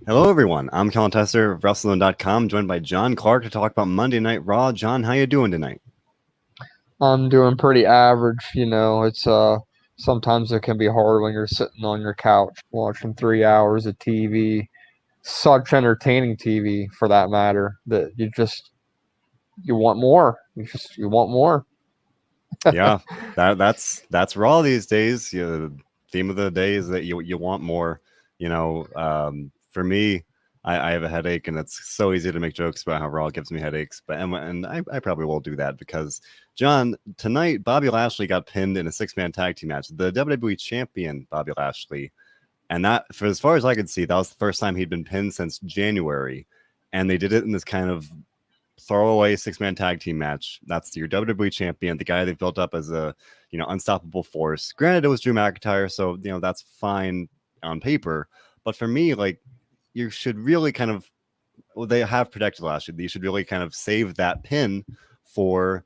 Hello, everyone. I'm Colin Tessier of WrestleZone.com, joined by John Clark to talk about Monday Night Raw. John, how you doing tonight? I'm doing pretty average, It's sometimes it can be hard when you're sitting on your couch watching 3 hours of TV, such entertaining TV for that matter, that you want more. You want more. Yeah, that's Raw these days. The theme of the day is that you want more. For me, I have a headache, and it's so easy to make jokes about how Raw gives me headaches. But I probably will do that because John, tonight Bobby Lashley got pinned in a six-man tag team match. The WWE champion Bobby Lashley. And that, for as far as I could see, that was the first time he'd been pinned since January. And they did it in this kind of throwaway six-man tag team match. That's your WWE champion, the guy they've built up as a unstoppable force. Granted, it was Drew McIntyre, so that's fine on paper. But for me, like, you should really kind of, well, they have protected Lashley. You should really kind of save that pin for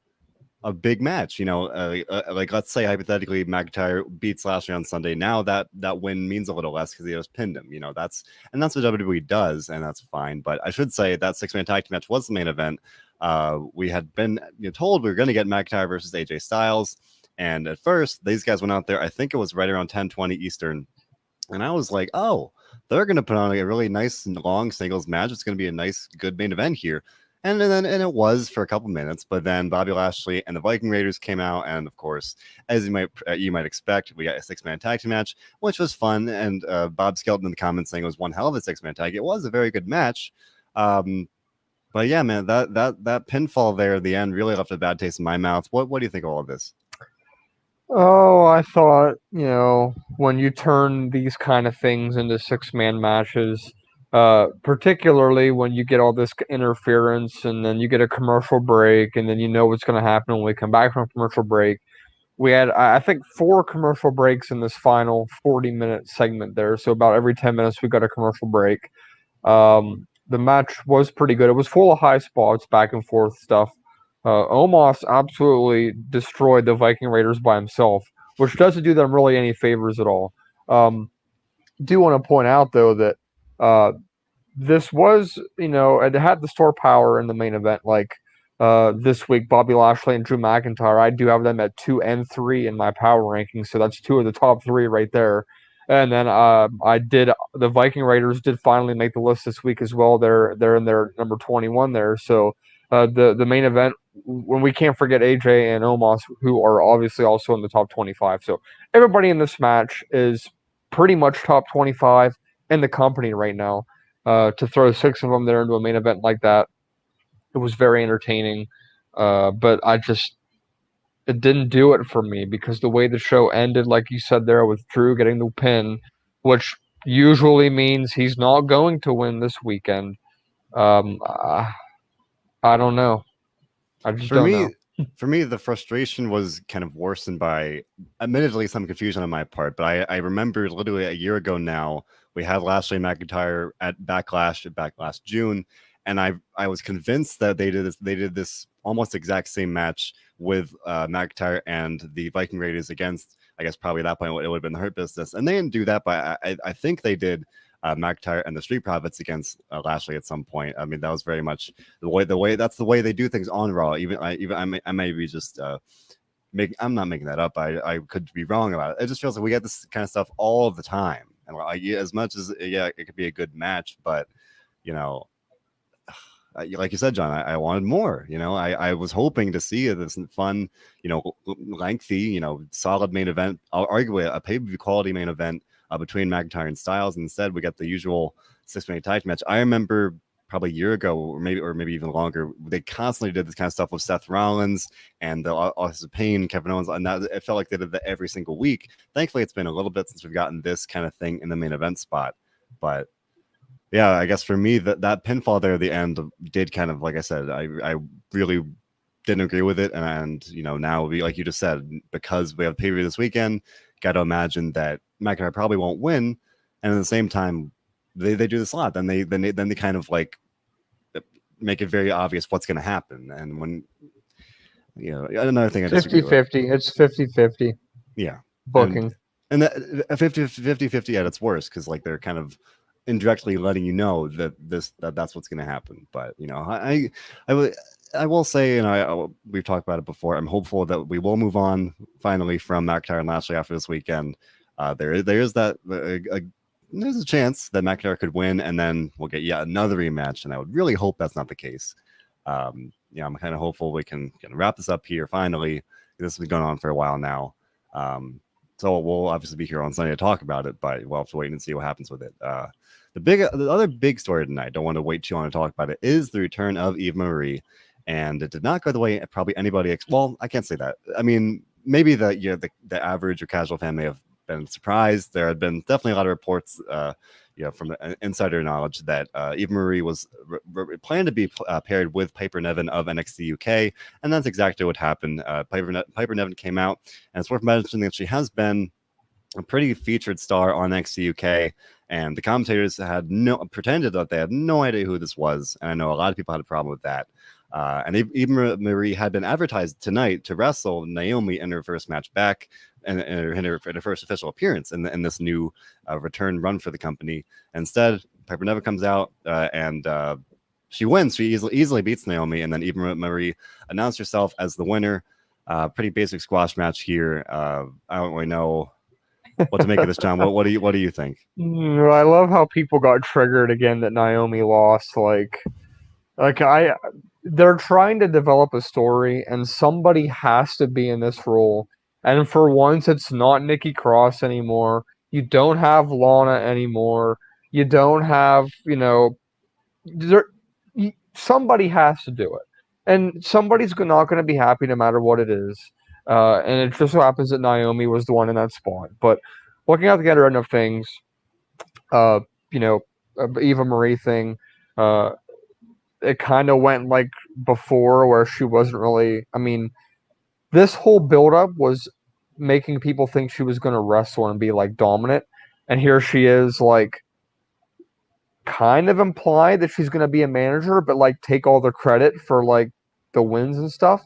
a big match. Like, let's say hypothetically McIntyre beats Lashley on Sunday. Now that win means a little less because he just pinned him. That's what WWE does, and that's fine. But I should say that six-man tag team match was the main event. We had been told we were going to get McIntyre versus AJ Styles, and at first these guys went out there. I think it was right around 10:20 Eastern, and I was like, oh, they're going to put on a really nice long singles match. It's going to be a nice, good main event here. And it was for a couple minutes, but then Bobby Lashley and the Viking Raiders came out, and of course, as you might expect, we got a six-man tag team match, which was fun. And Bob Skelton in the comments saying it was one hell of a six-man tag. It was a very good match, but yeah, man, that pinfall there at the end really left a bad taste in my mouth. What do you think of all of this? Oh, I thought, when you turn these kind of things into six-man matches, particularly when you get all this interference and then you get a commercial break and then you know what's going to happen when we come back from commercial break. We had, I think, four commercial breaks in this final 40-minute segment there. So about every 10 minutes, we got a commercial break. The match was pretty good. It was full of high spots, back and forth stuff. Omos absolutely destroyed the Viking Raiders by himself, which doesn't do them really any favors at all. Do want to point out, though, that uh, this was, it had the star power in the main event. Like this week, Bobby Lashley and Drew McIntyre, I do have them at 2 and 3 in my power rankings, so that's two of the top three right there. And then the Viking Raiders did finally make the list this week as well. They're in their number 21 there. So the main event, when we can't forget AJ and Omos, who are obviously also in the top 25. So everybody in this match is pretty much top 25 in the company right now. To throw six of them there into a main event like that, it was very entertaining. But it didn't do it for me because the way the show ended, like you said there, with Drew getting the pin, which usually means he's not going to win this weekend. Um, uh, I don't know. I just For don't know. me, for me, the frustration was kind of worsened by, admittedly, some confusion on my part. But I remember literally a year ago now, we had Lashley and McIntyre at back last June, and I was convinced that they did this almost exact same match with McIntyre and the Viking Raiders against, I guess probably at that point it would have been the Hurt Business, and they didn't do that, but I think they did. McIntyre and the Street Profits against Lashley at some point. I mean, that was very much the way that's the way they do things on Raw. I may be just I'm not making that up. I could be wrong about it. It just feels like we get this kind of stuff all the time, and as much as it could be a good match, but you know. Like you said, John, I wanted more. I was hoping to see this fun, lengthy, solid main event, arguably a pay-per-view quality main event between McIntyre and Styles. Instead, we got the usual six-man tag match. I remember probably a year ago, or maybe even longer, they constantly did this kind of stuff with Seth Rollins and the Authors of Pain, Kevin Owens, and that it felt like they did that every single week. Thankfully, it's been a little bit since we've gotten this kind of thing in the main event spot, but. Yeah, I guess for me that pinfall there at the end did kind of, like I said, I really didn't agree with it, and now like you just said, because we have pay-per-view this weekend, got to imagine that McIntyre probably won't win, and at the same time they do this a lot. Then they kind of like make it very obvious what's going to happen, and when another thing I disagree with. 50-50. It's 50-50 Yeah, and booking. that 50-50 at its worst, because like they're kind of indirectly letting you know that that's what's going to happen. But I will say, and we've talked about it before. I'm hopeful that we will move on finally from McIntyre and Lashley after this weekend. There's a chance that McIntyre could win, and then we'll get yet another rematch. And I would really hope that's not the case. I'm kind of hopeful we can wrap this up here finally. This has been going on for a while now. So we'll obviously be here on Sunday to talk about it, but we'll have to wait and see what happens with it. The other big story tonight, don't want to wait too long to talk about it, is the return of Eva Marie. And it did not go the way probably anybody. Well, I can't say that. I mean, maybe the average or casual fan may have been surprised. There had been definitely a lot of reports, from insider knowledge that Eva Marie was planned to be paired with Piper Niven of NXT UK, and that's exactly what happened. Piper Niven came out, and it's worth mentioning that she has been a pretty featured star on NXT UK, and the commentators had pretended that they had no idea who this was, and I know a lot of people had a problem with that. And Eva Marie had been advertised tonight to wrestle Naomi in her first match back, and in her first official appearance in this new return run for the company. Instead, Piper Niven comes out and she wins. She easily beats Naomi, and then Eva Marie announced herself as the winner. Pretty basic squash match here. I don't really know what to make of this, John. What do you think? I love how people got triggered again that Naomi lost. They're trying to develop a story, and somebody has to be in this role. And for once, it's not Nikki Cross anymore. You don't have Lana anymore. You don't have, somebody has to do it. And somebody's not going to be happy no matter what it is. And it just so happens that Naomi was the one in that spot. But looking at the other end of things, uh, Eva Marie thing, it kind of went like before where she wasn't really. I mean, this whole buildup was making people think she was going to wrestle and be like dominant, and here she is like kind of implied that she's going to be a manager, but like take all the credit for like the wins and stuff.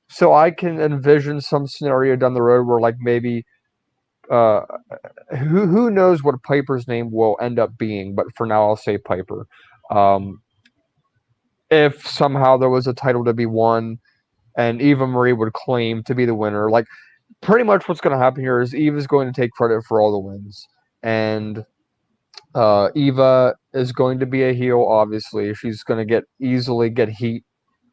So I can envision some scenario down the road where like maybe uh who knows what Piper's name will end up being, but for now I'll say Piper. Um if somehow there was a title to be won and Eva Marie would claim to be the winner, like pretty much what's going to happen here is Eva's going to take credit for all the wins, and Eva is going to be a heel. Obviously, she's going to easily get heat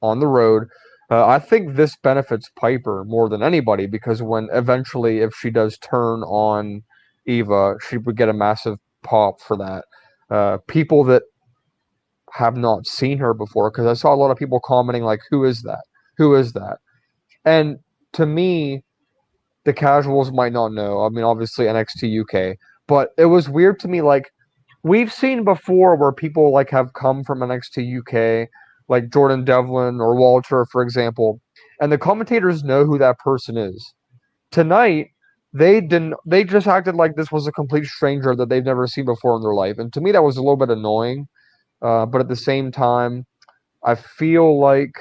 on the road. I think this benefits Piper more than anybody because when eventually, if she does turn on Eva, she would get a massive pop for that. People that have not seen her before, because I saw a lot of people commenting like, "Who is that? Who is that?" And to me, the casuals might not know. I mean, obviously NXT UK, but it was weird to me. Like we've seen before where people like have come from NXT UK, like Jordan Devlin or Walter, for example, and the commentators know who that person is. Tonight, they didn't. They just acted like this was a complete stranger that they've never seen before in their life, and to me that was a little bit annoying. But at the same time, I feel like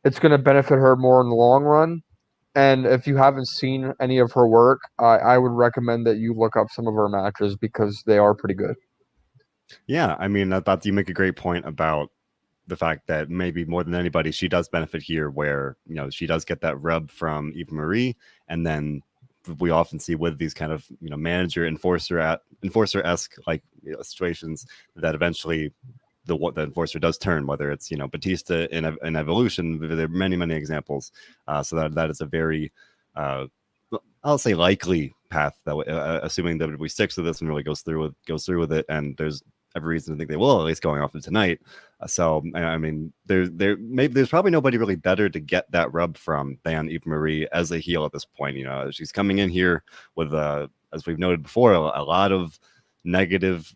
it's going to benefit her more in the long run. And if you haven't seen any of her work, I would recommend that you look up some of her matches because they are pretty good. Yeah, I mean, I thought you make a great point about the fact that maybe more than anybody, she does benefit here, where she does get that rub from Eva Marie, and then we often see with these kind of manager enforcer-esque like situations that eventually the enforcer does turn, whether it's Batista in Evolution. There are many examples, so that is a very I'll say likely path that assuming that we sticks to this and really goes through with it, and there's every reason to think they will, at least going off of tonight. So I mean, there's probably nobody really better to get that rub from than Eva Marie as a heel at this point. She's coming in here with as we've noted before, a lot of negative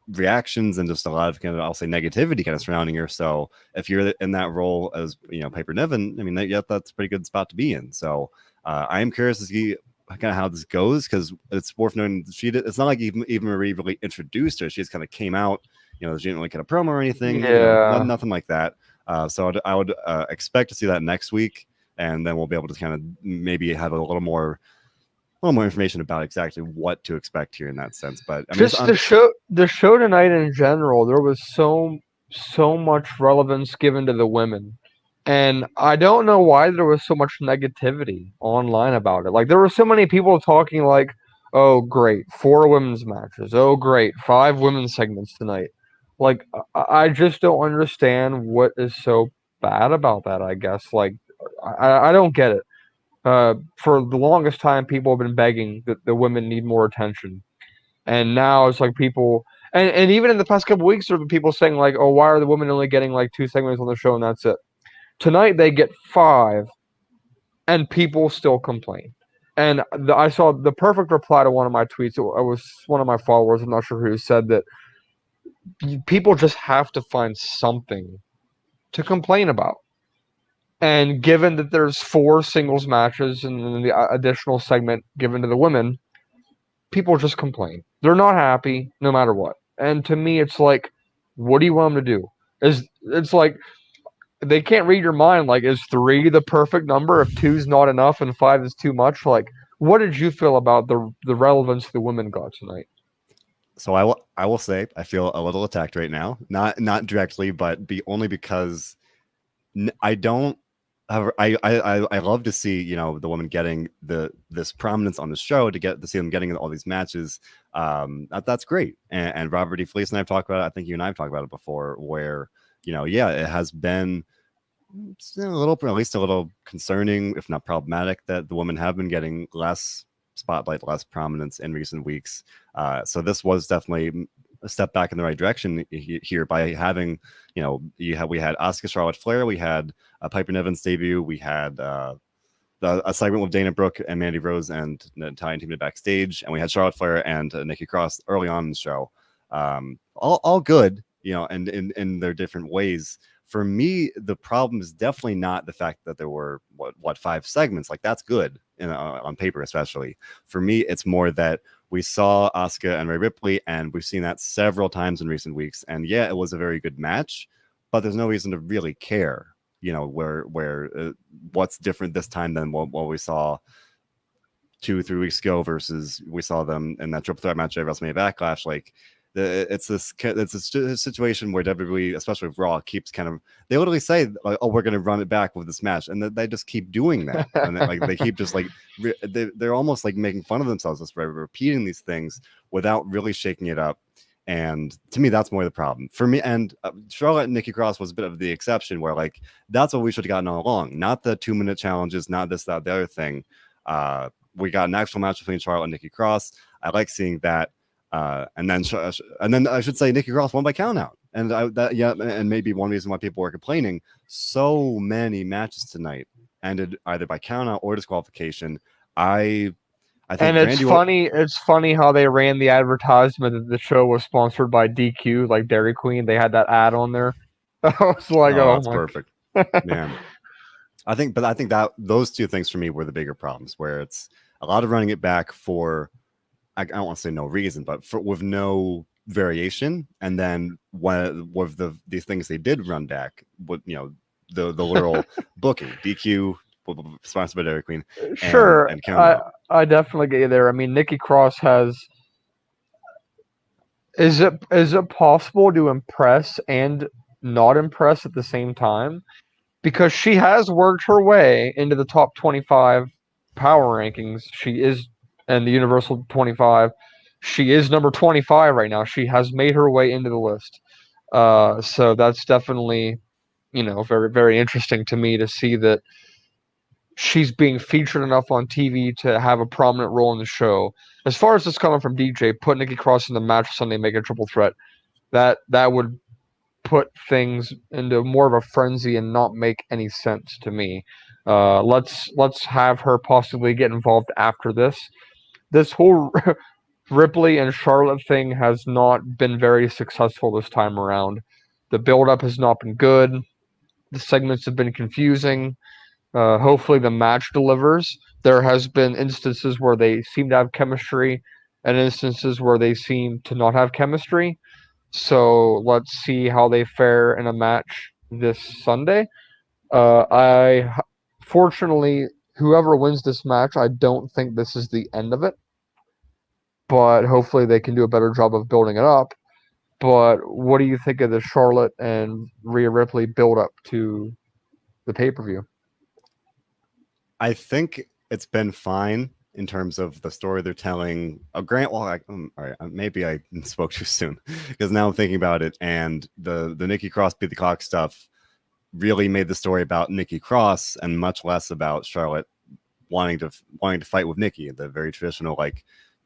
reactions and just a lot of kind of, I'll say, negativity kind of surrounding her. So if you're in that role as Piper Niven, I mean, that's a pretty good spot to be in. So I am curious to see kind of how this goes, because it's worth noting it's not like Eva Marie really introduced her. She just kind of came out, she didn't really get a promo or anything. Nothing like that. So I would expect to see that next week, and then we'll be able to kind of maybe have a little more little more information about exactly what to expect here in that sense. But I mean, Just the show tonight in general, there was so much relevance given to the women. And I don't know why there was so much negativity online about it. Like there were so many people talking like, "Oh, great, 4 women's matches. Oh, great, 5 women's segments tonight." Like I just don't understand what is so bad about that, I guess. Like I don't get it. For the longest time, people have been begging that the women need more attention, and now it's like people, and even in the past couple weeks, there have been people saying like, "Oh, why are the women only getting like 2 segments on the show and that's it?" Tonight they get 5, and people still complain. And I saw the perfect reply to one of my tweets. It was one of my followers. I'm not sure who said that people just have to find something to complain about. And given that there's 4 singles matches and then the additional segment given to the women, people just complain. They're not happy no matter what. And to me, it's like, what do you want them to do? It's like they can't read your mind. Like, is 3 the perfect number? If 2's not enough and 5 is too much? Like, what did you feel about the relevance the women got tonight? So I will say I feel a little attacked right now. Not directly, but only because I don't. I love to see the woman getting this prominence on the show, to see them getting all these matches. That's great. And Robert D. Fleece and I've talked about it. I think you and I have talked about it before, where yeah, it has been a little, at least a little concerning, if not problematic, that the women have been getting less spotlight, less prominence in recent weeks. So this was definitely a step back in the right direction here by having, we had Asuka, Charlotte Flair, we had a Piper Niven's debut, we had a segment with Dana Brooke and Mandy Rose and Natalia team backstage, and we had Charlotte Flair and Nikki Cross early on in the show. All good, and in their different ways. For me, the problem is definitely not the fact that there were 5 segments. Like, that's good on paper, especially. For me, it's more that we saw Asuka and Rhea Ripley, and we've seen that several times in recent weeks. And yeah, it was a very good match, but there's no reason to really care. What's different this time than what we saw 2-3 weeks ago versus we saw them in that triple threat match at WrestleMania Backlash. Like, it's a situation where WWE, especially with Raw, keeps they literally say like, "Oh, we're going to run it back with this match," and they just keep doing that, and they keep just like they're almost like making fun of themselves just by repeating these things without really shaking it up. And to me, that's more the problem for me. And Charlotte and Nikki Cross was a bit of the exception, where like that's what we should have gotten all along, not the 2-minute challenges, not this, that, the other thing. We got an actual match between Charlotte and Nikki Cross. I like seeing that. And then I should say Nikki Cross won by countout, and maybe one reason why people were complaining. So many matches tonight ended either by countout or disqualification. I think, and it's funny how they ran the advertisement that the show was sponsored by DQ, like Dairy Queen. They had that ad on there. I was like, oh that's my perfect, man. I think that those two things for me were the bigger problems, where it's a lot of running it back for, I don't want to say no reason, but with no variation. And then with these things they did run back, with the literal booking, DQ, sponsored by Dairy Queen, sure, and count I definitely get you there. I mean, Nikki Cross has. Is it possible to impress and not impress at the same time? Because she has worked her way into the top 25 power rankings. She is in the Universal 25. She is number 25 right now. She has made her way into the list. So that's definitely, very, very interesting to me to see that she's being featured enough on TV to have a prominent role in the show. As far as this coming from DJ, put Nikki Cross in the match Sunday, make a triple threat. That would put things into more of a frenzy and not make any sense to me. Let's have her possibly get involved after this. This whole Ripley and Charlotte thing has not been very successful this time around. The build-up has not been good. The segments have been confusing. Hopefully the match delivers. There has been instances where they seem to have chemistry and instances where they seem to not have chemistry. So let's see how they fare in a match this Sunday. I fortunately whoever wins this match, I don't think this is the end of it, but hopefully they can do a better job of building it up. But what do you think of the Charlotte and Rhea Ripley build up to the pay-per-view? I think it's been fine in terms of the story they're telling. Grant, well, all right, maybe I spoke too soon because now I'm thinking about it, and the Nikki Cross beat the clock stuff really made the story about Nikki Cross and much less about Charlotte wanting to fight with Nikki. The very traditional, like,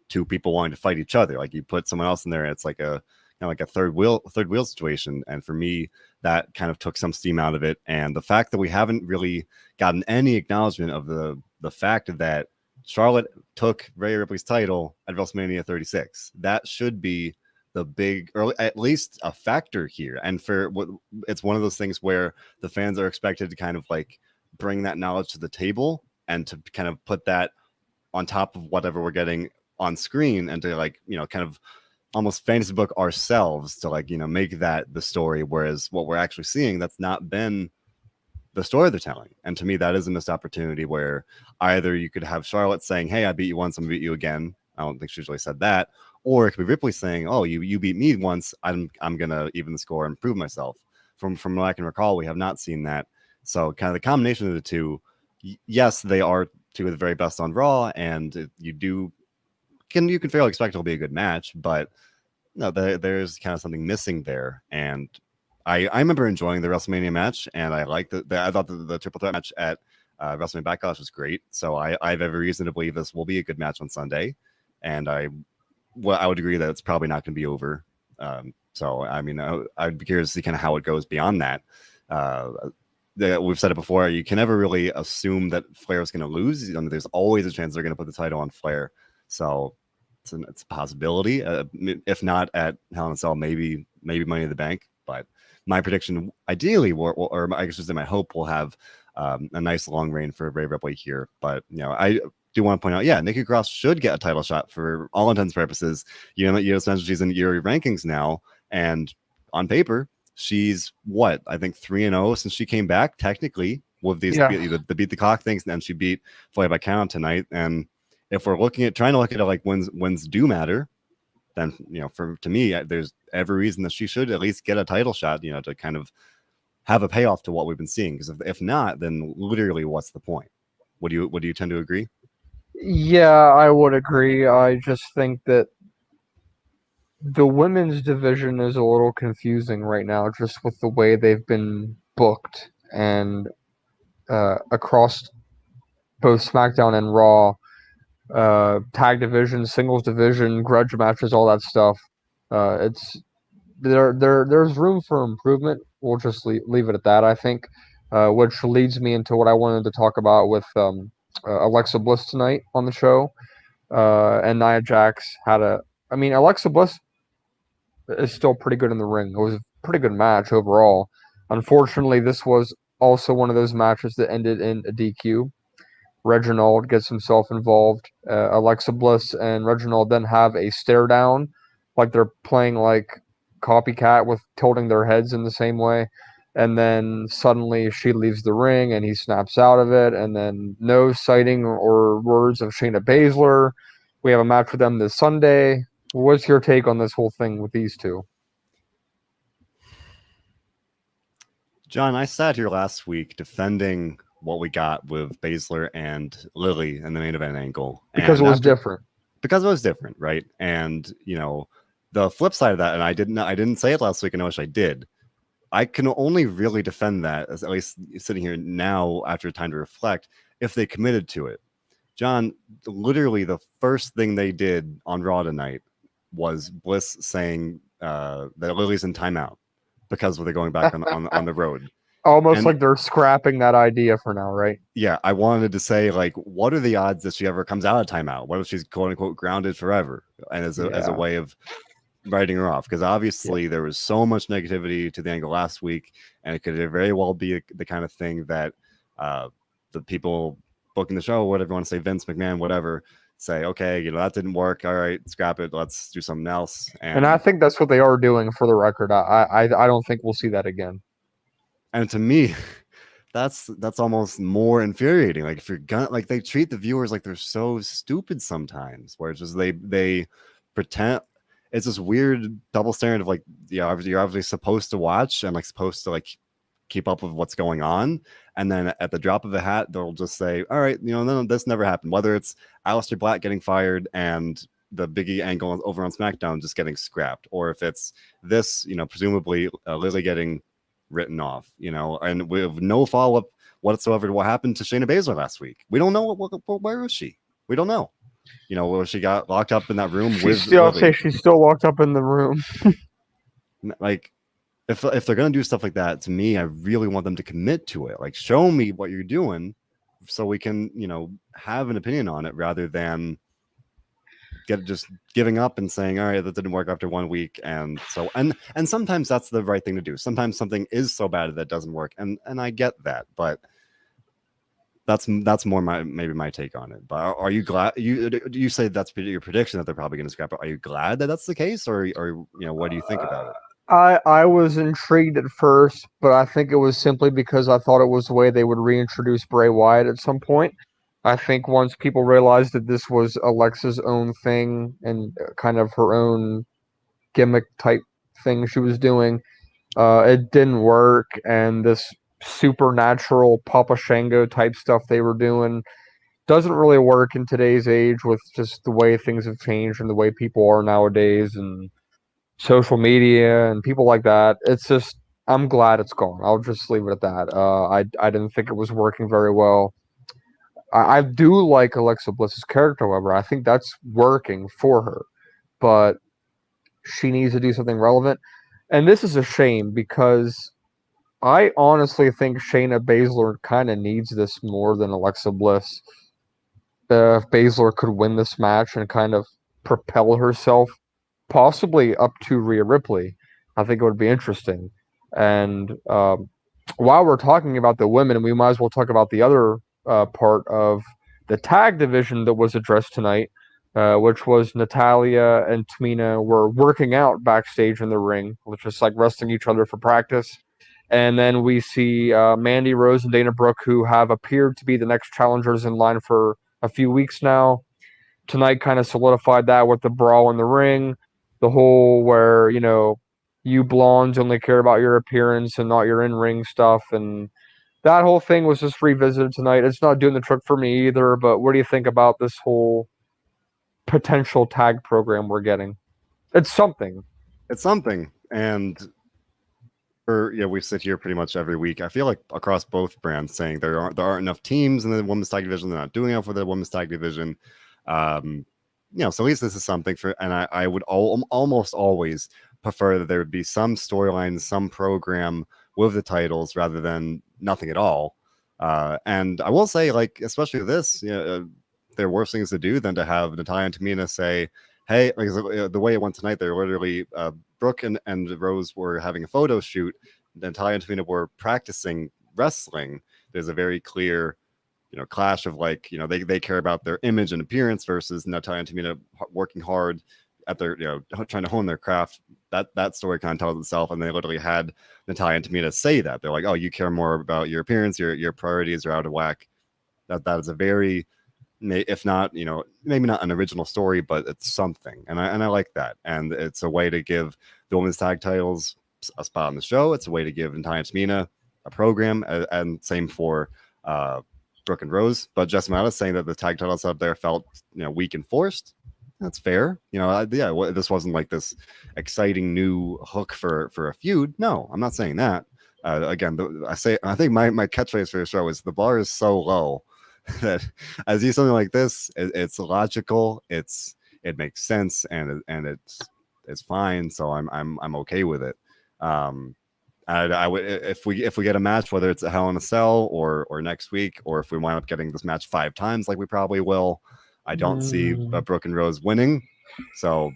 two people wanting to fight each other. Like, you put someone else in there, and it's like a like a third wheel situation. And for me, that kind of took some steam out of it. And the fact that we haven't really gotten any acknowledgement of the fact that Charlotte took Rhea Ripley's title at WrestleMania 36, that should be the big, or at least a factor here. And for what, it's one of those things where the fans are expected to kind of like bring that knowledge to the table and to kind of put that on top of whatever we're getting on screen, and to, like, kind of almost fantasy book ourselves to, like, make that the story. Whereas what we're actually seeing, that's not been the story they're telling. And to me, that is a missed opportunity, where either you could have Charlotte saying, hey, I beat you once, I'm gonna beat you again. I don't think she usually said that. Or it could be Ripley saying, oh, you beat me once, I'm gonna even the score and prove myself. From what I can recall, we have not seen that. So kind of the combination of the two, yes, they are two of the very best on Raw, and you can fairly expect it'll be a good match, but no, there's kind of something missing there. And I remember enjoying the WrestleMania match, and I liked I thought the triple threat match at WrestleMania Backlash was great. So I have every reason to believe this will be a good match on Sunday, and I would agree that it's probably not going to be over. So I mean, I'd be curious to see kind of how it goes beyond that. We've said it before, you can never really assume that Flair is going to lose. There's always a chance they're going to put the title on Flair. So it's a possibility. If not at Hell in a Cell, maybe Money in the Bank. But my prediction, ideally, or I guess just my hope, will have a nice long reign for Rhea Ripley here. But I do want to point out, Nikki Cross should get a title shot for all intents and purposes. You mentioned she's in your rankings now, and on paper, she's I think 3-0 since she came back, technically, with these the beat the clock things, and she beat Flair by count tonight. And if we're trying to look at it like wins do matter, then to me, there's every reason that she should at least get a title shot, to kind of have a payoff to what we've been seeing. Because if not, then literally, what's the point? Would you tend to agree? Yeah, I would agree. I just think that the women's division is a little confusing right now, just with the way they've been booked, and across both SmackDown and Raw, tag division, singles division, grudge matches, all that stuff. It's there's room for improvement. We'll just leave it at that, I think. Which leads me into what I wanted to talk about with Alexa Bliss tonight on the show. And Nia Jax Alexa Bliss is still pretty good in the ring. It was a pretty good match overall. Unfortunately, this was also one of those matches that ended in a DQ. Reginald gets himself involved. Alexa Bliss and Reginald then have a stare down, like they're playing like copycat with tilting their heads in the same way. And then suddenly she leaves the ring and he snaps out of it. And then no sighting or words of Shayna Baszler. We have a match with them this Sunday. What's your take on this whole thing with these two? John, I sat here last week defending what we got with Baszler and Lily in the main event angle. Because it was different. Because it was different, right? And the flip side of that, and I didn't say it last week, and I wish I did. I can only really defend that, as at least sitting here now after time to reflect, if they committed to it. John, literally the first thing they did on Raw tonight was Bliss saying that Lily's in timeout because they're going back on the road. Almost like they're scrapping that idea for now, right? Yeah, I wanted to say, like, what are the odds that she ever comes out of timeout? What if she's quote unquote grounded forever, and as a way of writing her off? Because obviously there was so much negativity to the angle last week, and it could very well be the kind of thing that the people booking the show, whatever you want to say, Vince McMahon, whatever, say, okay, that didn't work. All right, scrap it. Let's do something else. And I think that's what they are doing, for the record. I don't think we'll see that again. And to me, that's almost more infuriating. Like if you're gonna like they treat the viewers like they're so stupid sometimes, where it's just they pretend it's this weird double standard of like you're obviously supposed to watch and like supposed to like keep up with what's going on, and then at the drop of a hat they'll just say, all right, no, this never happened, whether it's Aleister Black getting fired and the Biggie angle over on SmackDown just getting scrapped, or if it's this, presumably Lizzie getting written off, and we have no follow up whatsoever to what happened to Shayna Baszler last week. We don't know where is she. We don't know. Where she got locked up in that room with Lily. She's still locked up in the room. Like, if they're gonna do stuff like that, to me, I really want them to commit to it. Like, show me what you're doing, so we can, have an opinion on it, rather than just giving up and saying, all right, that didn't work after 1 week. And so, and sometimes that's the right thing to do. Sometimes something is so bad that doesn't work. And I get that, but that's more maybe my take on it. But are you glad you say that's your prediction that they're probably going to scrap it? Are you glad that that's the case, or what do you think about it? I was intrigued at first, but I think it was simply because I thought it was the way they would reintroduce Bray Wyatt at some point. I think once people realized that this was Alexa's own thing and kind of her own gimmick type thing she was doing, it didn't work, and this supernatural Papa Shango type stuff they were doing doesn't really work in today's age with just the way things have changed and the way people are nowadays and social media and people like that. It's just I'm glad it's gone. I'll just leave it at that. I didn't think it was working very well. I do like Alexa Bliss's character, however. I think that's working for her, but she needs to do something relevant. And this is a shame because I honestly think Shayna Baszler kind of needs this more than Alexa Bliss. If Baszler could win this match and kind of propel herself possibly up to Rhea Ripley, I think it would be interesting. And while we're talking about the women, we might as well talk about the other part of the tag division that was addressed tonight, which was Natalya and Tamina were working out backstage in the ring, which is like wrestling each other for practice. And then we see Mandy Rose and Dana Brooke, who have appeared to be the next challengers in line for a few weeks now. Tonight kind of solidified that with the brawl in the ring, the whole where, you blondes only care about your appearance and not your in-ring stuff. And that whole thing was just revisited tonight. It's not doing the trick for me either, but what do you think about this whole potential tag program we're getting? It's something. It's something. And we sit here pretty much every week. I feel like across both brands saying there aren't enough teams in the women's tag division. They're not doing enough for the women's tag division. So at least this is something for, and I would almost always prefer that there would be some storyline, some program with the titles rather than nothing at all. And I will say, like, especially this, there are worse things to do than to have Natalya and Tamina say, hey, like, the way it went tonight, they're literally Brooke and Rose were having a photo shoot. Natalya and Tamina were practicing wrestling. There's a very clear, clash of like, they care about their image and appearance versus Natalya and Tamina working hard at their, trying to hone their craft. That story kind of tells itself. And they literally had Natalya and Tamina say that. They're like, oh, you care more about your appearance, your priorities are out of whack. That is a very, if not, maybe not an original story, but it's something. And I like that. And it's a way to give the women's tag titles a spot on the show. It's a way to give Natalya and Tamina a program, and same for Brooke and Rose. But Jess Mata saying that the tag titles up there felt, weak and forced. That's fair. This wasn't like this exciting new hook for a feud. No, I'm not saying that. Again, I think my catchphrase for the show is the bar is so low that I see something like this, it's logical, it makes sense, and it's fine. So I'm okay with it. I would, if we get a match, whether it's a Hell in a Cell or next week, or if we wind up getting this match 5 times like we probably will, I don't see Brooke and Rose winning. So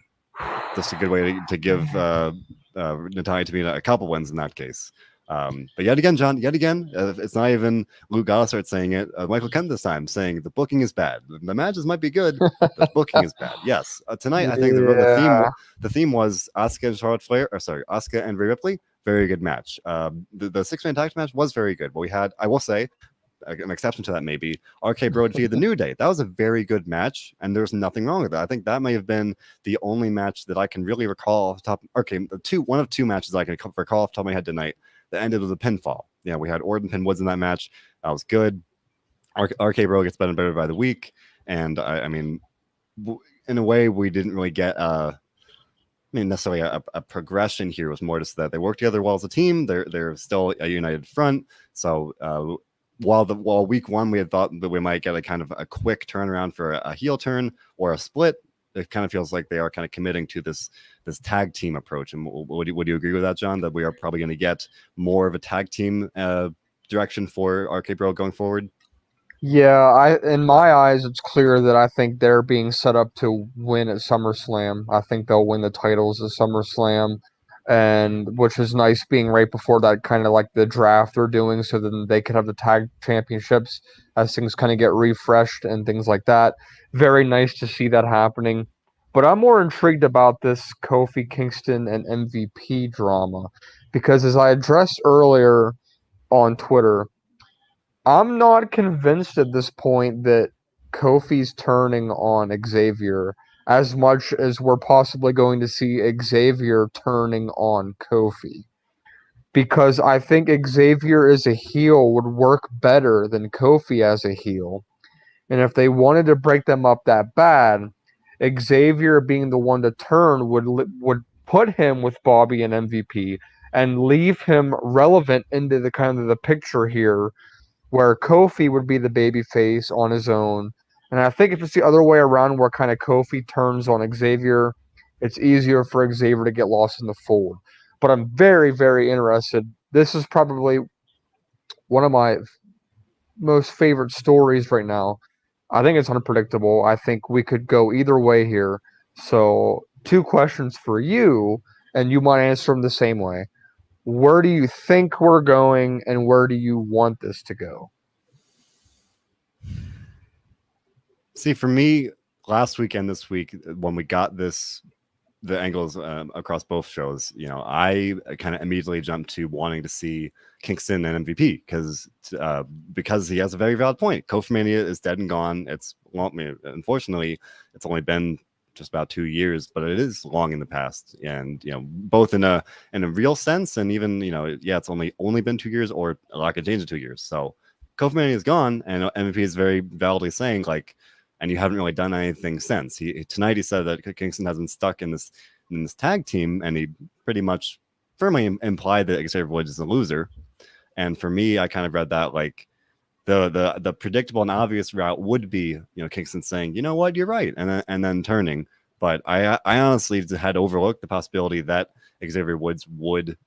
just a good way to give Natalya Tamina a couple wins in that case. But yet again, John, it's not even Luke Goddard saying it. Michael Kent this time saying the booking is bad. The matches might be good. The booking is bad. Yes, tonight I think Yeah. the theme was Asuka and Charlotte Flair. Or sorry, Asuka and Rhea Ripley. Very good match. The 6-man tag match was very good. But we had, I will say, an exception to that maybe RK Bro defeated the New Day. That was a very good match, and there's nothing wrong with that. I think that may have been the only match that I can really recall off the top. Okay, one of two matches I can recall off the top of my head tonight that ended with a pinfall. Yeah, we had Orton pin Woods in that match. That was good. RK Bro gets better and better by the week, and I mean, in a way, we didn't really get necessarily a progression here. It was more just that they work together well as a team. They're still a united front. So while week one we had thought that we might get a kind of a quick turnaround for a heel turn or a split, it kind of feels like they are kind of committing to this tag team approach. And would you agree with that, John? That we are probably going to get more of a tag team direction for RK Bro going forward? Yeah, in my eyes, it's clear that I think they're being set up to win at SummerSlam. I think they'll win the titles at SummerSlam, and which is nice being right before that kind of like the draft they're doing, so then they could have the tag championships as things kind of get refreshed and things like that. Very nice to see that happening. But I'm more intrigued about this Kofi Kingston and MVP drama because as I addressed earlier on Twitter, I'm not convinced at this point that Kofi's turning on Xavier as much as we're possibly going to see Xavier turning on Kofi. Because I think Xavier as a heel would work better than Kofi as a heel. And if they wanted to break them up that bad, Xavier being the one to turn would put him with Bobby and MVP and leave him relevant into the kind of the picture here where Kofi would be the babyface on his own. And I think if it's the other way around, where kind of Kofi turns on Xavier, it's easier for Xavier to get lost in the fold. But I'm very, very interested. This is probably one of my most favorite stories right now. I think it's unpredictable. I think we could go either way here. So, two questions for you, and you might answer them the same way. Where do you think we're going, and where do you want this to go? See, for me, last week and this week, when we got the angles across both shows, I kind of immediately jumped to wanting to see Kingston and MVP because he has a very valid point. Kofi Mania is dead and gone. Unfortunately, it's only been just about 2 years, but it is long in the past, and both in a real sense, and even it's only been 2 years, or a lot can change in 2 years. So Kofi Mania is gone, and MVP is very validly saying like, and you haven't really done anything since. Tonight he said that Kingston has been stuck in this tag team, and he pretty much firmly implied that Xavier Woods is a loser. And for me, I kind of read that like the predictable and obvious route would be Kingston saying, you know what, you're right, and then turning. But I honestly had overlooked the possibility that Xavier Woods would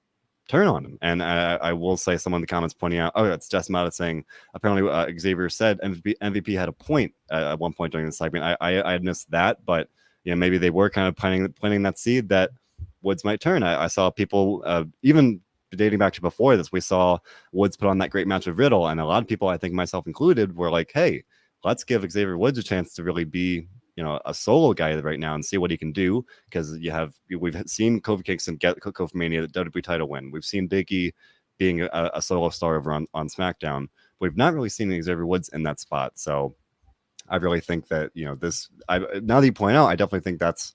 turn on him. And I will say, someone in the comments pointing out, it's Jess Mata saying apparently Xavier said MVP had a point at one point during the segment. I had missed that, but maybe they were kind of planting that seed that Woods might turn. I saw people even dating back to before this, we saw Woods put on that great match with Riddle, and a lot of people, I think myself included, were like, hey, let's give Xavier Woods a chance to really be a solo guy right now and see what he can do, because we've seen Kofi Kingston get Kofi Mania, the WWE title win. We've seen Big E being a solo star over on SmackDown. We've not really seen Xavier Woods in that spot. So I really think that now that you point out, I definitely think that's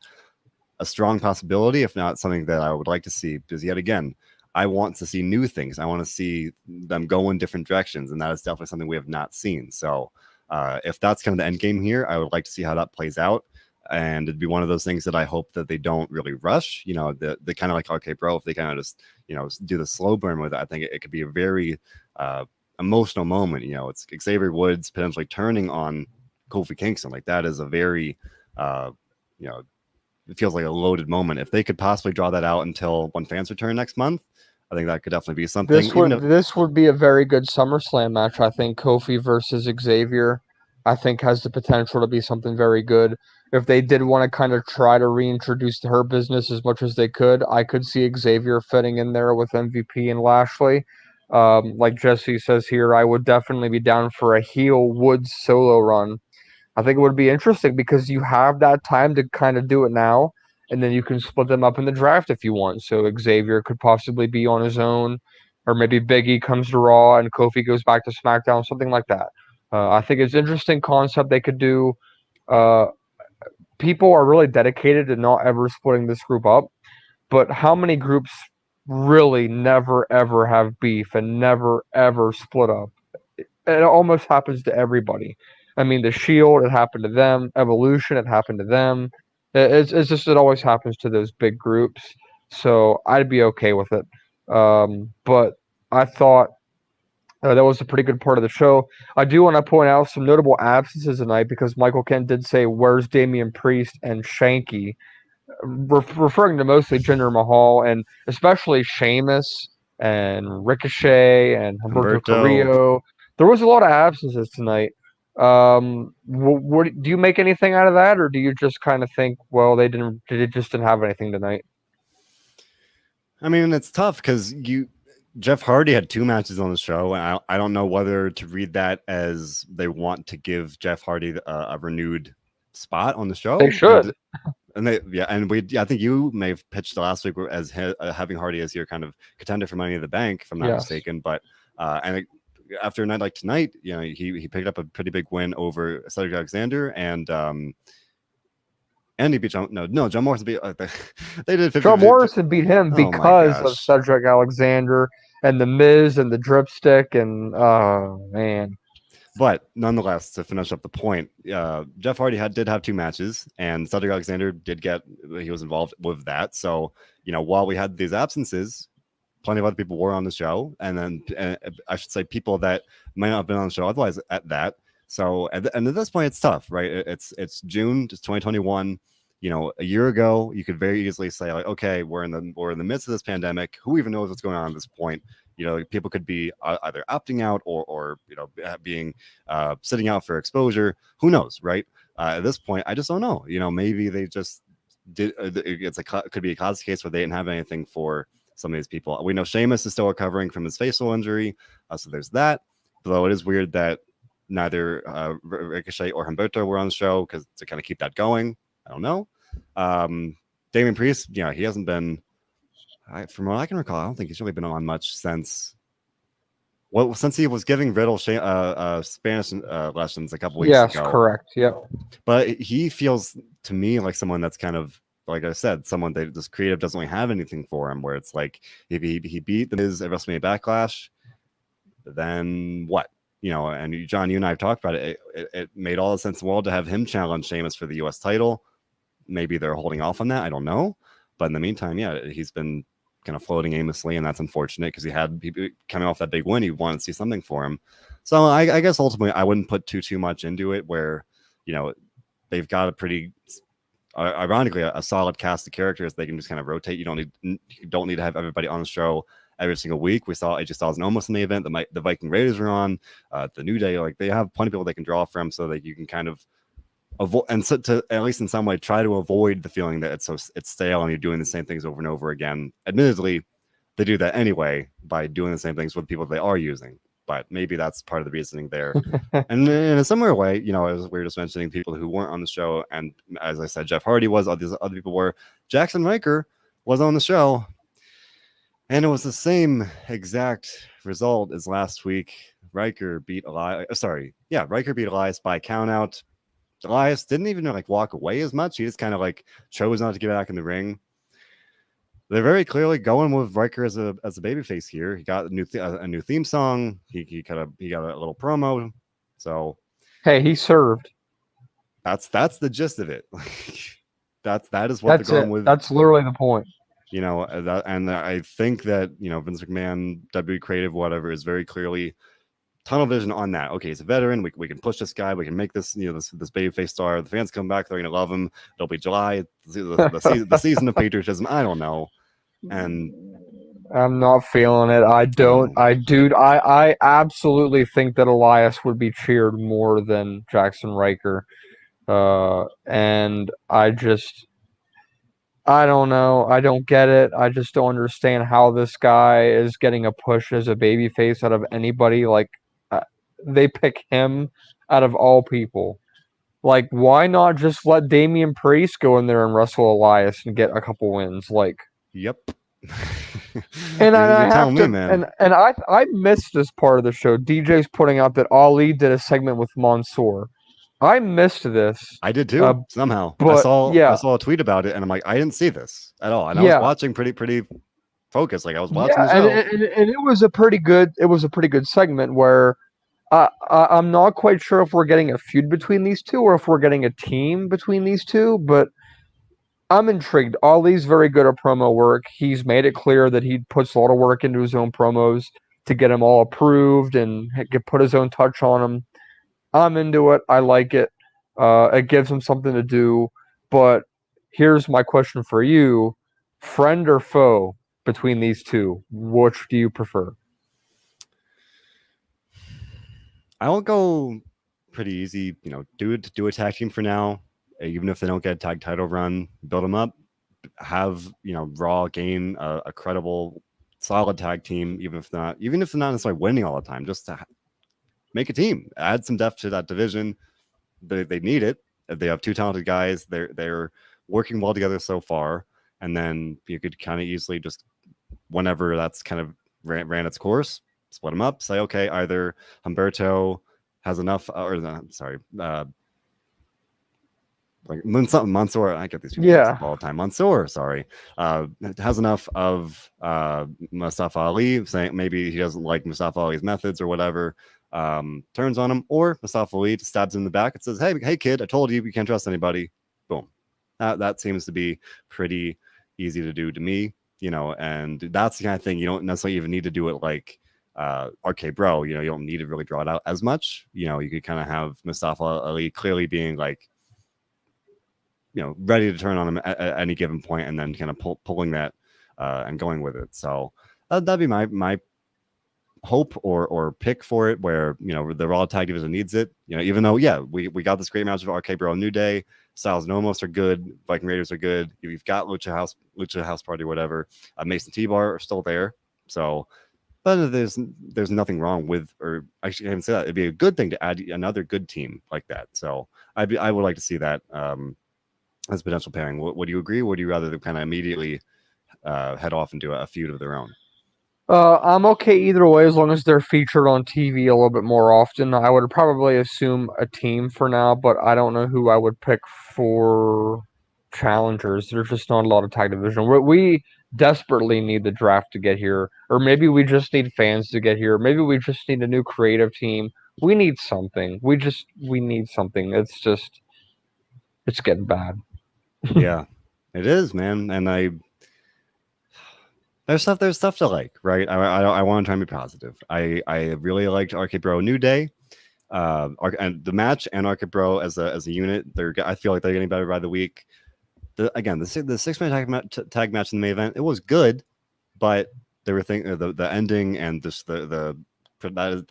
a strong possibility, if not something that I would like to see, because yet again, I want to see new things. I want to see them go in different directions, and that is definitely something we have not seen. So if that's kind of the end game here, I would like to see how that plays out. And it'd be one of those things that I hope that they don't really rush. The kind of like, okay, bro, if they kind of just do the slow burn with it, I think it could be a very emotional moment. It's Xavier Woods potentially turning on Kofi Kingston. Like, that is a very it feels like a loaded moment. If they could possibly draw that out until when fans return next month, I think that could definitely be something. This would be a very good SummerSlam match. I think Kofi versus Xavier. I think has the potential to be something very good. If they did want to kind of try to reintroduce her business as much as they could, I could see Xavier fitting in there with MVP and Lashley. Like Jesse says here, I would definitely be down for a heel Woods solo run. I think it would be interesting because you have that time to kind of do it now, and then you can split them up in the draft if you want. So Xavier could possibly be on his own, or maybe Big E comes to Raw and Kofi goes back to SmackDown, something like that. I think it's an interesting concept they could do. Uh, People are really dedicated to not ever splitting this group up, but how many groups really never ever have beef and never ever split up? It almost happens to everybody. I mean, the Shield, it happened to them. Evolution, it happened to them. It's just it always happens to those big groups. So I'd be okay with it. But I thought that was a pretty good part of the show. I do want to point out some notable absences tonight because Michael Kent did say, "Where's Damian Priest and Shanky?" Referring to mostly Jinder Mahal and especially Sheamus and Ricochet and Humberto Humberto. Carrillo. There was a lot of absences tonight. Do you make anything out of that, or do you just kind of think, well, they just didn't have anything tonight? I mean, it's tough because Jeff Hardy had 2 matches on the show, and I don't know whether to read that as they want to give Jeff Hardy a renewed spot on the show. They should. I think you may have pitched last week as having Hardy as your kind of contender for Money in the Bank, if I'm not mistaken. But after a night like tonight, he picked up a pretty big win over Cedric Alexander and he beat John Morrison beat they did 50, John Morrison beat him because of gosh. Cedric Alexander and the Miz and the dripstick and oh man. But nonetheless, to finish up the point, Jeff Hardy did have 2 matches, and Cedric Alexander he was involved with that. So, while we had these absences, plenty of other people were on the show, and then I should say people that might not have been on the show otherwise at that. So, and at this point, it's tough, right? It's June, it's 2021. A year ago, you could very easily say like, okay, we're in the midst of this pandemic. Who even knows what's going on at this point? People could be either opting out or being sitting out for exposure. Who knows, right? At this point, I just don't know. Maybe they just did. Could be a classic case where they didn't have anything for some of these people. We know Sheamus is still recovering from his facial injury, so there's that. Though it is weird that neither Ricochet or Humberto were on the show because to kind of keep that going. I don't know. Damian Priest, he hasn't been. From what I can recall, I don't think he's really been on much since he was giving Riddle Spanish lessons a couple weeks ago. Yes, correct. Yep. But he feels to me like someone that's kind of, like I said, someone that this creative doesn't really have anything for him. Where it's like if he beat the Miz at WrestleMania Backlash, then what? And John, you and I have talked about it. It made all the sense in the world to have him challenge Sheamus for the U.S. title. Maybe they're holding off on that. I don't know. But in the meantime, he's been kind of floating aimlessly, and that's unfortunate because he coming off that big win. He wanted to see something for him. So I guess ultimately I wouldn't put too much into it where, they've got a pretty, ironically, a solid cast of characters. They can just kind of rotate. You don't need to have everybody on the show every single week. We saw AJ Styles and almost in the event. The Viking Raiders are on, the New Day. Like they have plenty of people they can draw from so that you can kind of avoid, and so to at least in some way try to avoid the feeling that it's stale and you're doing the same things over and over again. Admittedly, they do that anyway by doing the same things with people they are using, but maybe that's part of the reasoning there. And in a similar way, as we were just mentioning people who weren't on the show, and as I said, Jeff Hardy was, other people were. Jackson Riker was on the show, and it was the same exact result as last week. Riker beat Elias by countout. Elias didn't even walk away as much. He just kind of chose not to get back in the ring. They're very clearly going with Riker as a babyface here. He got a new theme song. He got a little promo. So hey, he served. That's the gist of it. that is what they're going with. That's literally the point. And I think that Vince McMahon, WWE Creative, whatever, is very clearly tunnel vision on that. Okay, he's a veteran. We can push this guy. We can make this this babyface star. The fans come back. They're gonna love him. It'll be July. The season of patriotism. I don't know. And I'm not feeling it. I don't. Oh, I absolutely think that Elias would be cheered more than Jackson Riker. And I don't know. I don't get it. I just don't understand how this guy is getting a push as a babyface out of anybody. Like, uh, they pick him out of all people. Like, why not just let Damian Priest go in there and wrestle Elias and get a couple wins? Like, yep. and I You're have telling me, to, man. and I missed this part of the show. DJ's putting out that Ali did a segment with Mansoor. I missed this, I did uh, too. Somehow, but I yeah, saw a tweet about it, and I'm like, I didn't see this at all. And I was yeah, watching pretty focused, like I was watching yeah, the show. and it was a pretty good segment where I'm not quite sure if we're getting a feud between these two or if we're getting a team between these two, but I'm intrigued. Ali's very good at promo work. He's made it clear that he puts a lot of work into his own promos to get them all approved and put his own touch on them. I'm into it. I like it. It gives him something to do. But here's my question for you: friend or foe between these two? Which do you prefer? I'll go pretty easy. Do a tag team for now, even if they don't get a tag title run. Build them up. Have Raw gain a credible, solid tag team, even if they're not necessarily winning all the time. Just to make a team, add some depth to that division. They need it. They have two talented guys. They're working well together so far, and then you could kind of easily just whenever that's kind of ran its course, split them up. Say okay, either Humberto has enough, sorry, like Mansoor. I get these people mixed Yeah, up all the time. Mansoor, sorry, has enough of Mustafa Ali, saying maybe he doesn't like Mustafa Ali's methods or whatever. Turns on him, or Mustafa Ali stabs him in the back and says, hey kid, I told you can't trust anybody. Boom. That seems to be pretty easy to do to me, and that's the kind of thing you don't necessarily even need to do it like RK Bro. You don't need to really draw it out as much. You could kind of have Mustafa Ali clearly being like, ready to turn on him at any given point, and then kind of pulling that and going with it. So that'd be my hope or pick for it, where the Raw tag division needs it. Even though we got this great match of RK Bro, New Day, Styles and Omos are good, Viking Raiders are good. You've got Lucha House Party, whatever. Mason T-Bar are still there. So, but there's nothing wrong with, or actually I can say that it'd be a good thing to add another good team like that. So I would like to see that. As a potential pairing. Would you agree? Or would you rather kind of immediately head off into a feud of their own? I'm okay either way as long as they're featured on TV a little bit more often. I would probably assume a team for now, but I don't know who I would pick for challengers. There's just not a lot of tag division. We desperately need the draft to get here, or maybe we just need fans to get here. Maybe we just need a new creative team. We need something. We need something. It's getting bad. Yeah, it is, man. And there's stuff to like, right? I want to try and be positive. I really liked RK Bro New Day, and the match and RK Bro as a unit. I feel like they're getting better by the week. The 6-man tag match in the main event, it was good, but they were thinking the ending and this the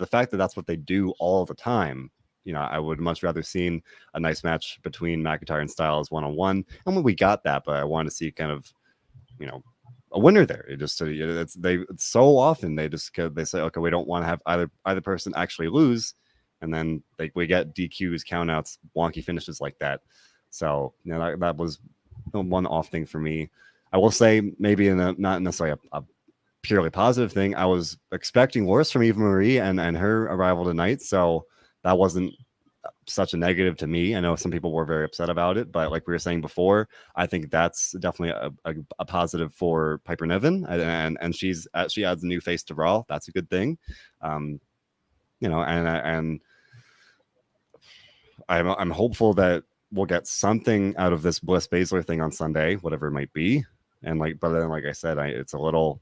fact that that's what they do all the time. I would much rather seen a nice match between McIntyre and Styles one-on-one, and when we got that, but I want to see kind of a winner there. It's so often they say, okay, we don't want to have either person actually lose, and then we get DQs, countouts, wonky finishes like that. So that was one off thing for me. I will say maybe not necessarily a purely positive thing. I was expecting worse from Eva Marie and her arrival tonight, so that wasn't such a negative to me. I know some people were very upset about it, but like we were saying before, I think that's definitely a positive for Piper Niven, and she adds a new face to Raw. That's a good thing. And I'm hopeful that we'll get something out of this Bliss Baszler thing on Sunday, whatever it might be. And but then like I said, it's a little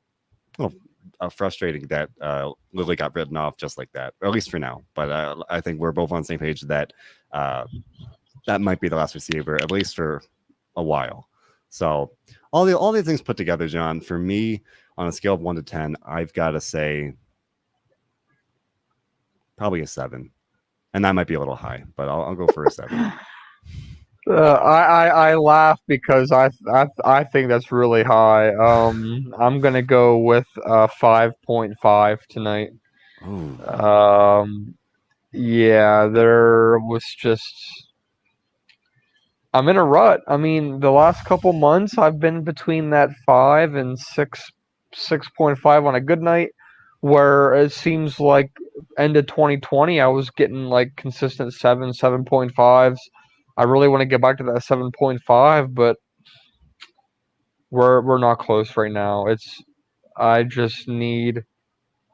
frustrating that Lily got written off just like that, or at least for now. But I think we're both on the same page that that might be the last receiver, at least for a while. So all these things put together, John, for me, on a scale of 1 to 10, I've got to say probably a 7. And that might be a little high, but I'll go for a 7. I laugh because I think that's really high. I'm gonna go with 5.5 tonight. Oh, Yeah, there was just I'm in a rut. I mean, the last couple months I've been between that 5 and 6.5 on a good night, where it seems like end of 2020 I was getting like consistent 7.5s. I really want to get back to that 7.5, but we're not close right now. I just need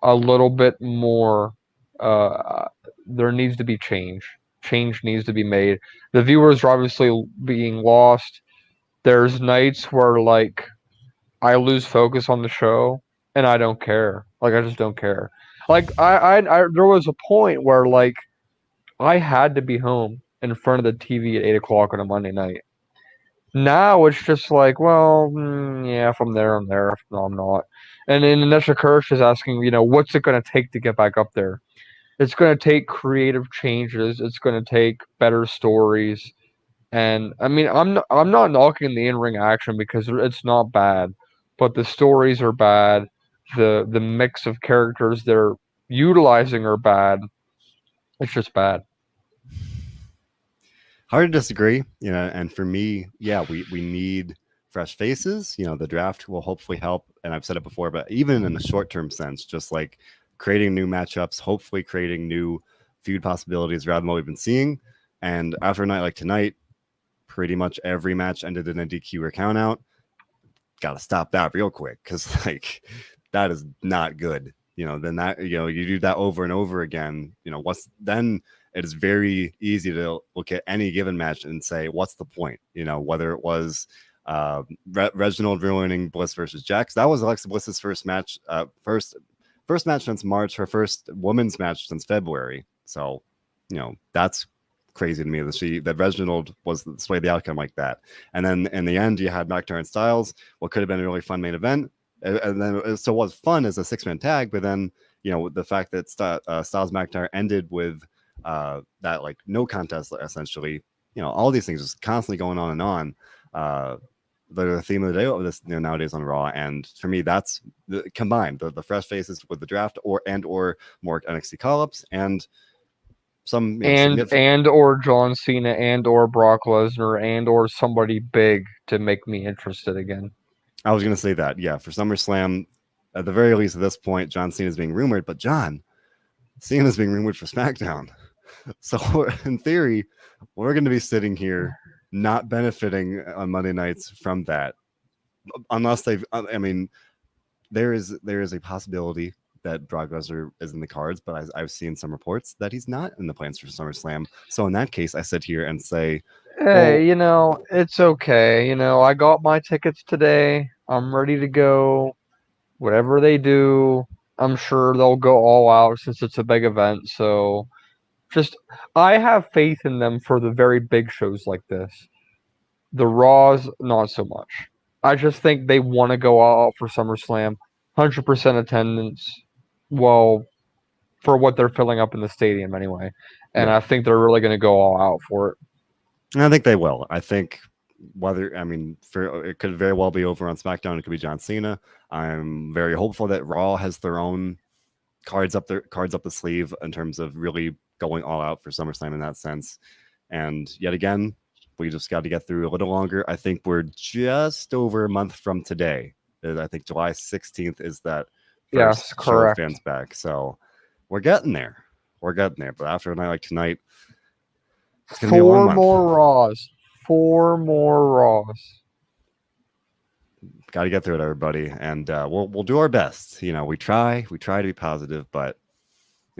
a little bit more. Uh, there needs to be change. Change needs to be made. The viewers are obviously being lost. There's nights where like I lose focus on the show and I don't care. Like I just don't care. Like I there was a point where like I had to be home in front of the TV at 8 o'clock on a Monday night. Now it's just like, well, yeah, if I'm there, I'm there. If no, I'm not. And then Nesha Kirsch is asking, what's it going to take to get back up there? It's going to take creative changes. It's going to take better stories. And I mean, I'm not knocking the in-ring action because it's not bad, but the stories are bad. The mix of characters they're utilizing are bad. It's just bad. hard to disagree, and for me, yeah, we need fresh faces. The draft will hopefully help, and I've said it before, but even in a short-term sense, just like creating new matchups, hopefully creating new feud possibilities rather than what we've been seeing. And after a night like tonight, pretty much every match ended in a DQ or count out. Got to stop that real quick, because like that is not good. Then that you do that over and over again. What's then? It is very easy to look at any given match and say, what's the point? Whether it was Reginald ruining Bliss versus Jax, that was Alexa Bliss's first match, first match since March, her first women's match since February. So, that's crazy to me that Reginald was swayed the outcome like that. And then in the end, you had McIntyre and Styles, what could have been a really fun main event. And then it still was fun as a 6-man tag, but then, the fact that Styles McIntyre ended with that like no contest essentially, all these things just constantly going on and on. The theme of the day of this nowadays on Raw, and for me that's combined the fresh faces with the draft or more NXT call-ups and some and or John Cena and or Brock Lesnar and or somebody big to make me interested again. I was going to say that, yeah, for SummerSlam, at the very least at this point, John Cena is being rumored, but John Cena is being rumored for SmackDown. So in theory, we're going to be sitting here not benefiting on Monday nights from that, unless I mean, there is a possibility that Brock Lesnar is in the cards, but I've seen some reports that he's not in the plans for SummerSlam. So in that case, I sit here and say, Hey, it's okay. I got my tickets today. I'm ready to go. Whatever they do, I'm sure they'll go all out since it's a big event. So just, I have faith in them for the very big shows like this. The Raws, not so much. I just think they want to go all out for SummerSlam. 100% attendance. Well, for what they're filling up in the stadium anyway. And yeah, I think they're really going to go all out for it. and I think they will. I think it could very well be over on SmackDown. It could be John Cena. I'm very hopeful that Raw has their own cards up the sleeve in terms of really going all out for SummerSlam in that sense. And yet again, we just got to get through a little longer. I think we're just over a month from today. I think July 16th is that first show of fans back. So we're getting there. But after a night like tonight, it's going to be a long month. 4 more Raws. Got to get through it, everybody, and we'll do our best. We try to be positive, but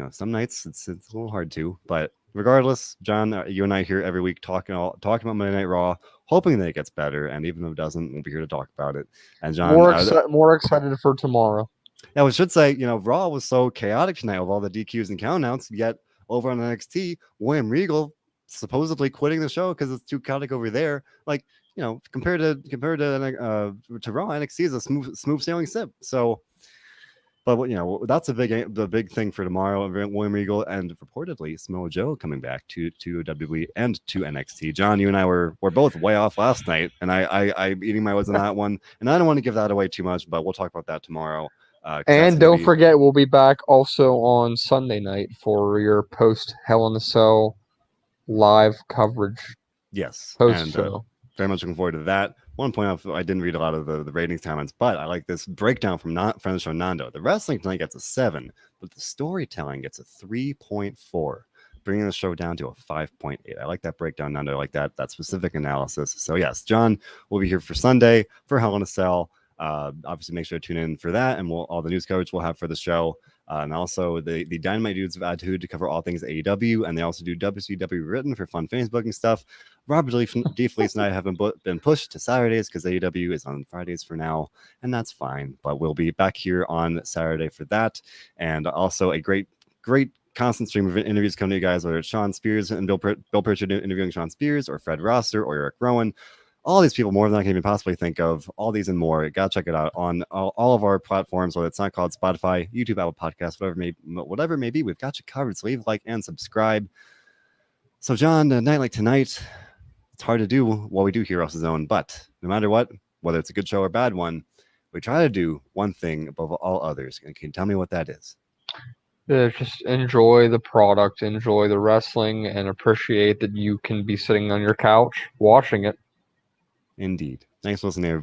some nights it's a little hard to. But regardless, John, you and I here every week talking about Monday Night Raw, hoping that it gets better, and even if it doesn't, we'll be here to talk about it. And John, more excited for tomorrow. Yeah, we should say, Raw was so chaotic tonight with all the DQs and countouts. Yet over on NXT, William Regal supposedly quitting the show because it's too chaotic over there. Like, compared to Raw, NXT is a smooth sailing ship. So, but that's the big thing for tomorrow. William Regal and reportedly Samoa Joe coming back to WWE and to NXT. John, you and I were both way off last night, and I'm eating my words on that one, and I don't want to give that away too much, but we'll talk about that tomorrow. And don't forget, we'll be back also on Sunday night for your post Hell in a Cell live coverage. Yes, Post show. Very much looking forward to that. One point out, I didn't read a lot of the ratings comments, but I like this breakdown from friend of the show Nando. The wrestling tonight gets a 7, but the storytelling gets a 3.4, bringing the show down to a 5.8. I like that breakdown, Nando. I like that specific analysis. So yes, John will be here for Sunday for Hell in a Cell. Obviously, make sure to tune in for that, and all the news coverage we'll have for the show. And also the Dynamite dudes of Attitude to cover all things AEW, and they also do WCW Written for fun Facebooking stuff. Robert D. Fleece and I haven't been pushed to Saturdays because AEW is on Fridays for now, and that's fine. But we'll be back here on Saturday for that, and also a great constant stream of interviews coming to you guys, whether it's Sean Spears and Bill Pritchard interviewing Sean Spears, or Fred Rosser, or Eric Rowan. All these people, more than I can even possibly think of, all these and more. You gotta check it out on all of our platforms, whether it's not called Spotify, YouTube, Apple Podcasts, whatever it may be. We've got you covered. So leave, like, and subscribe. So, John, a night like tonight, it's hard to do what we do here at WrestleZone, but no matter what, whether it's a good show or a bad one, we try to do one thing above all others. And can you tell me what that is? Just enjoy the product, enjoy the wrestling, and appreciate that you can be sitting on your couch watching it. Indeed. Thanks for listening, everybody.